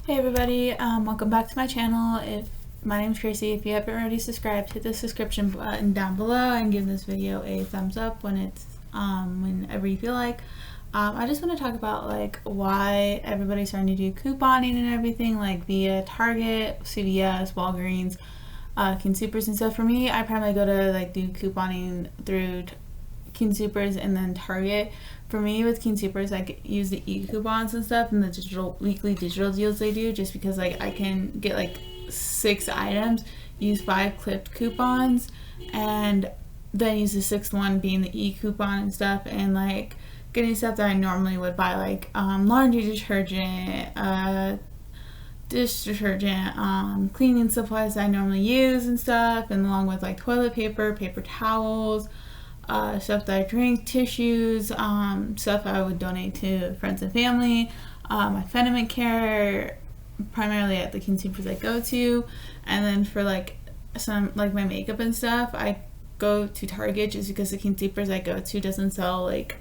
Hey everybody, welcome back to my channel. My name's Tracy. If you haven't already subscribed, hit the subscription button down below and give this video a thumbs up whenever you feel like. I just want to talk about like why everybody's starting to do couponing and everything, like via Target, CVS, Walgreens, King Soopers and stuff. For me, I primarily go to like do couponing through King Soopers and then Target. For me, with King Soopers, I use the e-coupons and stuff and the weekly digital deals they do, just because like I can get like 6 items, use 5 clipped coupons, and then use the 6th one being the e-coupon and stuff, and like getting stuff that I normally would buy, like laundry detergent, dish detergent, cleaning supplies that I normally use and stuff, and along with like toilet paper, paper towels, stuff that I drink, tissues, stuff I would donate to friends and family, my Feniment care, primarily at the King Soopers I go to. And then for like some like my makeup and stuff, I go to Target just because the King Soopers I go to doesn't sell like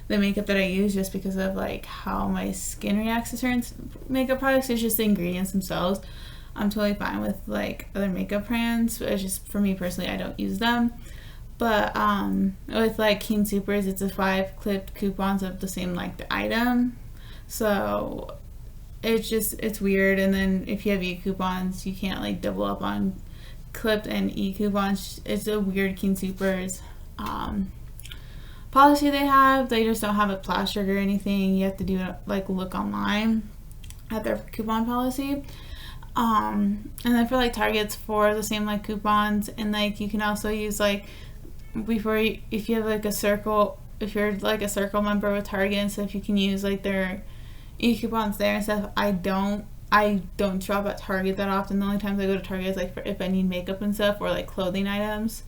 the makeup that I use, just because of like how my skin reacts to certain makeup products. It's just the ingredients themselves. I'm totally fine with like other makeup brands, but it's just, for me personally, I don't use them. But with like King Soopers, it's a 5 clipped coupons of the same like the item, so it's weird. And then if you have e-coupons, you can't like double up on clipped and e-coupons. It's a weird King Soopers policy they have. They just don't have it plastered or anything. You have to do it like look online at their coupon policy. And then for like Target's for the same like coupons, and like you can also use like if you have like a circle, if you're like a circle member with Target and stuff, you can use like their e-coupons there and stuff. I don't shop at Target that often. The only times I go to Target is like if I need makeup and stuff, or like clothing items,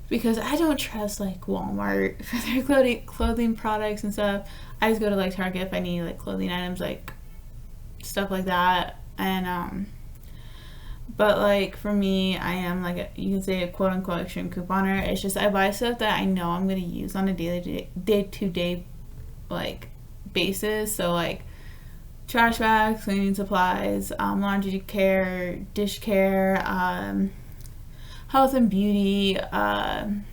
because I don't trust like Walmart for their clothing products and stuff. I just go to like Target if I need like clothing items, like stuff like that. And but like for me, I am like you can say a quote unquote extreme couponer. It's just I buy stuff that I know I'm going to use on a day-to-day like basis. So like trash bags, cleaning supplies, laundry care, dish care, health and beauty, and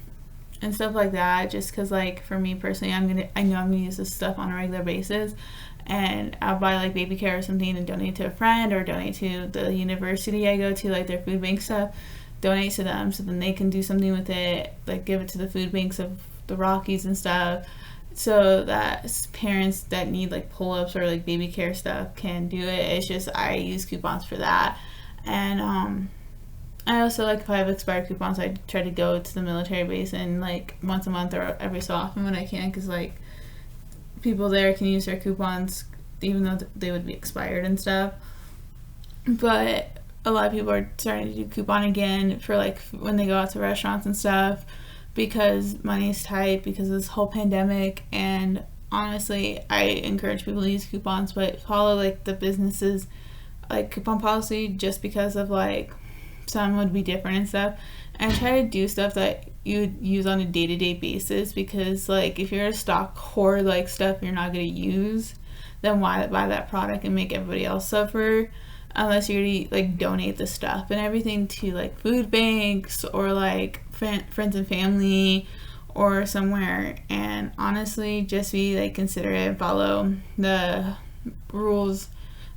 stuff like that. Just because like for me personally, I know I'm gonna use this stuff on a regular basis. And I'll buy like baby care or something and donate to a friend, or donate to the university I go to, like their food bank stuff, donate to them so then they can do something with it, like give it to the food banks of the Rockies and stuff, so that parents that need like pull-ups or like baby care stuff can do it. It's just I use coupons for that. And I also, like, if I have expired coupons, I try to go to the military base and like once a month or every so often when I can, because like people there can use their coupons even though they would be expired and stuff. But a lot of people are starting to do coupon again for like when they go out to restaurants and stuff, because money's tight because of this whole pandemic. And honestly, I encourage people to use coupons, but follow like the businesses like coupon policy, just because of like some would be different and stuff, and try to do stuff that you would use on a day-to-day basis. Because like if you're a stock hoard like stuff you're not going to use, then why buy that product and make everybody else suffer, unless you're going to like donate the stuff and everything to like food banks or like friends and family or somewhere. And honestly, just be like considerate and follow the rules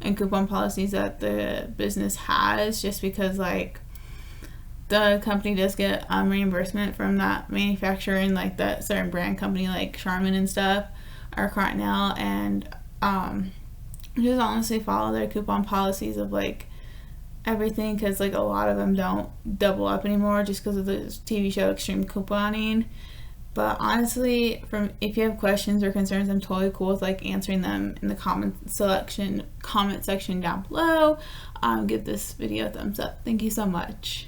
and coupon policies that the business has, just because like the company does get reimbursement from that manufacturer and like that certain brand company like Charmin and stuff, or Cottonelle. And just honestly follow their coupon policies of like everything, because like a lot of them don't double up anymore just because of the TV show Extreme Couponing. But honestly, if you have questions or concerns, I'm totally cool with like answering them in the comment section down below. Give this video a thumbs up. Thank you so much.